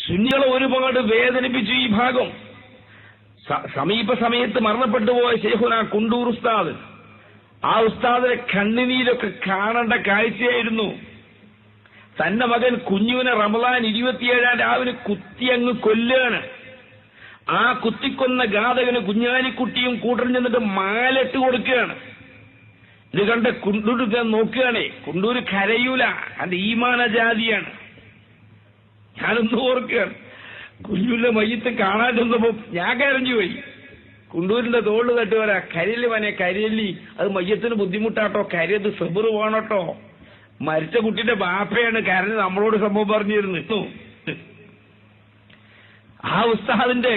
സുന്നികളെ ഒരുപാട് വേദനിപ്പിച്ചു ഈ ഭാഗം. സമീപ സമയത്ത് മരണപ്പെട്ടു പോയ ശൈഖുന കുണ്ടൂർ ഉസ്താദ്, ആ ഉസ്താദിന്റെ കണ്ണുനീരൊക്കെ കാണേണ്ട കാഴ്ചയായിരുന്നു. തന്റെ മകൻ കുഞ്ഞുവിനെ റമദാൻ 27 രാവിലെ കുത്തി അങ്ങ് കൊല്ലുകയാണ്. ആ കുത്തിക്കൊന്ന ഘാതകന് കുഞ്ഞാലിക്കുട്ടിയും കൂട്ടം ചെന്നിട്ട് മാലിട്ട് കൊടുക്കുകയാണ്. ഇത് കണ്ട് കുണ്ടൂർ നോക്കുകയാണേ. കുണ്ടൂര് കരയൂല, അത് ഈമാന ജാതിയാണ്. ഞാനൊന്ന് ഓർക്കുകയാണ്, കുഞ്ഞുവിന്റെ മയ്യത്ത് കാണാൻ ചെന്നപ്പോ ഞാൻ കരഞ്ഞു പോയി. കുണ്ടൂരിന്റെ തോള് തട്ട് വരാ, കരിയല് മനെ കരിയല്ലി, അത് മയ്യത്തിന് ബുദ്ധിമുട്ടാട്ടോ, കരിയത് സെബറ് പോകണട്ടോ. മരിച്ച കുട്ടിയുടെ ബാപ്പയാണ് കരഞ്ഞ് നമ്മളോട് സംഭവം പറഞ്ഞിരുന്നു. ആ ഉസ്താദിന്റെ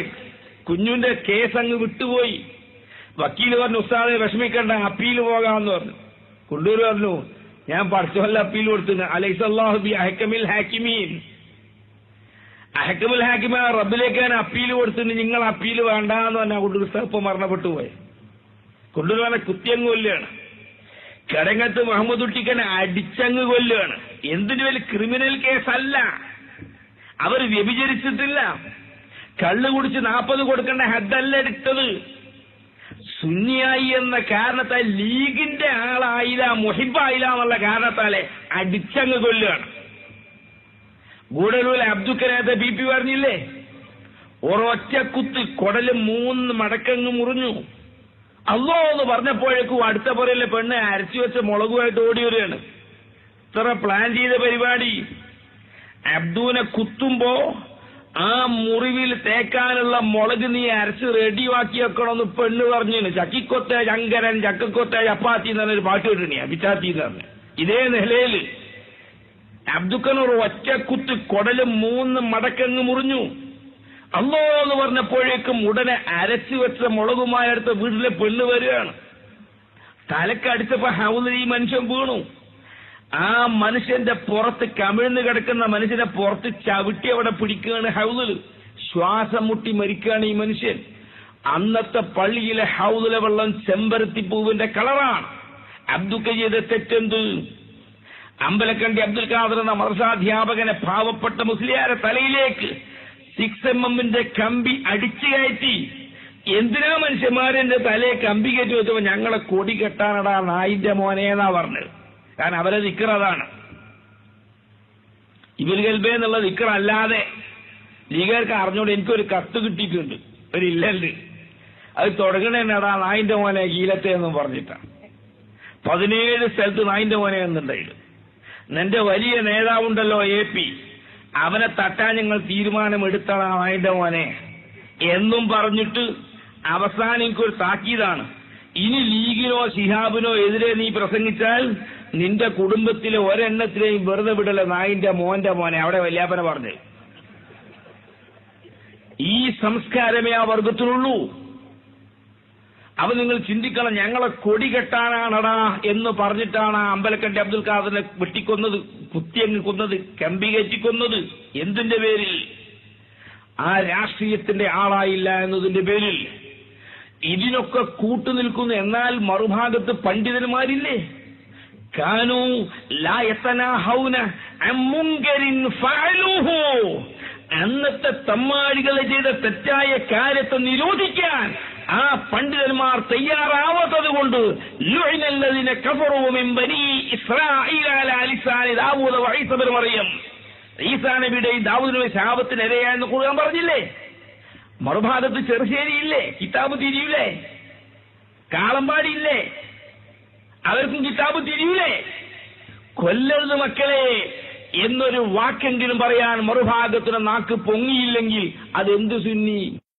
കുഞ്ഞുവിന്റെ കേസ് അങ്ങ് വിട്ടുപോയി. വക്കീല് പറഞ്ഞു, ഉസ്താദെ വിഷമിക്കണ്ട, അപ്പീൽ പോകാമെന്ന് പറഞ്ഞു. കുണ്ടൂർ പറഞ്ഞു, ഞാൻ പഠിച്ചവല്ല അപ്പീൽ കൊടുത്തു. അലൈസല്ലാഹു ബി അഹ്കമിൽ ഹാക്കിമീൻ, അഹ്കമുൽ ഹാക്കിമ റബ്ബിലേക്ക് ഞാൻ അപ്പീൽ കൊടുത്തിട്ട് നിങ്ങൾ അപ്പീൽ വേണ്ടാന്ന് പറഞ്ഞാൽ കുണ്ടൂർ ഉസ്താദ് ഇപ്പൊ മരണപ്പെട്ടു പോയി. കുണ്ടൂർ പറഞ്ഞ കുത്തിയങ്ങ് കൊല്ലുകയാണ്. കടങ്ങത്ത് മുഹമ്മദ് കുട്ടിക്കനെ അടിച്ചങ്ങ് കൊല്ലുകയാണ്. എന്തിനു വലിയ ക്രിമിനൽ കേസല്ല, അവർ വ്യഭിചരിച്ചിട്ടില്ല. കള്ളു കുടിച്ച് 40 കൊടുക്കേണ്ട ഹദ്ദല്ല എടുത്തത്. സുന്നിയായി എന്ന കാരണത്താൽ ലീഗിന്റെ ആളായില്ല, മുഹിബായില്ല എന്നുള്ള കാരണത്താലെ അടിച്ചങ്ങ് കൊല്ലുകയാണ്. ഗൂഡലൂർ അബ്ദുക്കനാഥ BP പറഞ്ഞില്ലേ, ഒരൊറ്റ കുത്ത് കൊടല് 3 മടക്കങ്ങ് മുറിഞ്ഞു. അല്ലോ എന്ന് പറഞ്ഞപ്പോഴേക്കും അടുത്ത പുറയിലെ പെണ്ണ് അരച്ചു വെച്ച മുളകുമായിട്ട് ഓടി വരികയാണ്. ഇത്ര പ്ലാൻ ചെയ്ത പരിപാടി. അബ്ദുവിനെ കുത്തുമ്പോ ആ മുറിവിൽ തേക്കാനുള്ള മുളക് നീ അരച്ച് റെഡിയാക്കി വെക്കണമെന്ന് പെണ്ണ് പറഞ്ഞു. ചക്കിക്കൊത്ത ചങ്കരൻ ചക്കക്കൊത്ത ചപ്പാത്തി എന്ന് പറഞ്ഞൊരു പാട്ട് കിട്ടണേ, അഭിച്ചാത്തി എന്ന് പറഞ്ഞു. ഇതേ നിലയില് അബ്ദുക്കനൂർ ഒറ്റ കുത്ത് കൊടല് 3 മടക്കങ്ങ് മുറിഞ്ഞു. അല്ലോ എന്ന് പറഞ്ഞപ്പോഴേക്കും ഉടനെ അരച്ചു വെച്ച മുളകുമായി അടുത്ത വീട്ടിലെ പെണ്ണ് വരികയാണ്. തലക്കടിച്ചപ്പോ ഹൗദിൽ ഈ മനുഷ്യൻ വീണു. ആ മനുഷ്യന്റെ പുറത്ത് കമിഴ്ന്ന് കിടക്കുന്ന മനുഷ്യനെ പുറത്ത് ചവിട്ടി അവിടെ പിടിക്കുകയാണ് ഹൗദിൽ. ശ്വാസം മുട്ടി മരിക്കുകയാണ് ഈ മനുഷ്യൻ. അന്നത്തെ പള്ളിയിലെ ഹൗദിലെ വെള്ളം ചെമ്പരത്തിപ്പൂവിന്റെ കളറാണ്. അബ്ദുക്ക ചെയ്ത തെറ്റെന്ത്? അമ്പലക്കണ്ടി അബ്ദുൽ ഖാദർ എന്ന മദ്രസാധ്യാപകനെ പാവപ്പെട്ട മുസ്ലിയാരെ തലയിലേക്ക് 6mm കമ്പി അടിച്ചു കയറ്റി. എന്തിനാ മനുഷ്യന്മാരെന്റെ തലയെ കമ്പി കയറ്റി വെച്ചപ്പോ ഞങ്ങളെ കൊടി കെട്ടാനടാ നായിന്റെ മോനേന്നാ പറഞ്ഞത്. കാരണം അവരെ ദിക്ർ അതാണ്. ഇബിൽ ഗൽബേ എന്നുള്ള ദിക്ർ അല്ലാതെ ലീഗർക്ക് അറിഞ്ഞോണ്ട് എനിക്കൊരു കത്ത് കിട്ടിയിട്ടുണ്ട്, ഒരു ഇല്ലണ്ട്. അത് തുടങ്ങണേടാ നായിന്റെ മോനെ കീലത്തെ എന്നും പറഞ്ഞിട്ടാ. 17 സ്ഥലത്ത് നായിന്റെ മോനെ എന്നുണ്ടായിരുന്നു. എന്റെ വലിയ നേതാവുണ്ടല്ലോ AP, അവനെ തട്ടാൻ ഞങ്ങൾ തീരുമാനമെടുത്തതാണ് നായിന്റെ മോനെ എന്നും പറഞ്ഞിട്ട് അവസാനം എനിക്കൊരു താക്കീതാണ്. ഇനി ലീഗിനോ ശിഹാബിനോ എതിരെ നീ പ്രസംഗിച്ചാൽ നിന്റെ കുടുംബത്തിലെ ഒരെണ്ണത്തിലെയും വെറുതെ വിടല നായിന്റെ മോന്റെ മോനെ. അവിടെ വല്യാപ്പനെ പറഞ്ഞു. ഈ സംസ്കാരമേ ആ വർഗത്തിനുള്ളൂ. അവ നിങ്ങൾ ചിന്തിക്കണം, ഞങ്ങളെ കൊടി കെട്ടാനാണടാ എന്ന് പറഞ്ഞിട്ടാണ് അമ്പലക്കണ്ടി അബ്ദുൽ ഖാദറിനെ വെട്ടിക്കൊന്നത്, കുത്തിയങ്ങ് കൊന്നത്, കമ്പി കയറ്റിക്കൊന്നത്. എന്തിന്റെ പേരിൽ? ആ രാഷ്ട്രീയത്തിന്റെ ആളായില്ല എന്നതിന്റെ പേരിൽ. ഇതിനൊക്കെ കൂട്ടുനിൽക്കുന്നു. എന്നാൽ മറുഭാഗത്ത് പണ്ഡിതന്മാരില്ലേ, കാനൂ ലാ യതനാഹൗന അൻ മുൻകരിൻ ഫഅലൂഹു, അന്നത്തെ തമ്മാടികളെ ചെയ്ത തെറ്റായ കാര്യത്തെ നിരോധിക്കാൻ ആ പണ്ഡിതന്മാർ തയ്യാറാവാത്തത് കൊണ്ട് ലുഇനല്ലദീന കഫറൂ മിൻ ബനീ ഇസ്രാഈല അലാ ലിസാനി ദാവൂദ വഈസ ഇബ്നു മറിയം, ഈസാ നബിയുടെയും ദാവൂദ് നബിയുടെ ശാപത്തിനിരയായെന്ന് ഖുർആൻ പറഞ്ഞില്ലേ? മറുഭാഗത്ത് ചെറുശ്ശേരിയില്ലേ, കിതാബ് തിരിയൂലേ? കാളമ്പാടിയില്ലേ, അവർക്കും കിതാബ് തിരിയൂലേ? കൊല്ലരുത് മക്കളെ എന്നൊരു വാക്കെങ്കിലും പറയാൻ മറുഭാഗത്തിന് നാക്ക് പൊങ്ങിയില്ലെങ്കിൽ അതെന്ത് സുന്നി?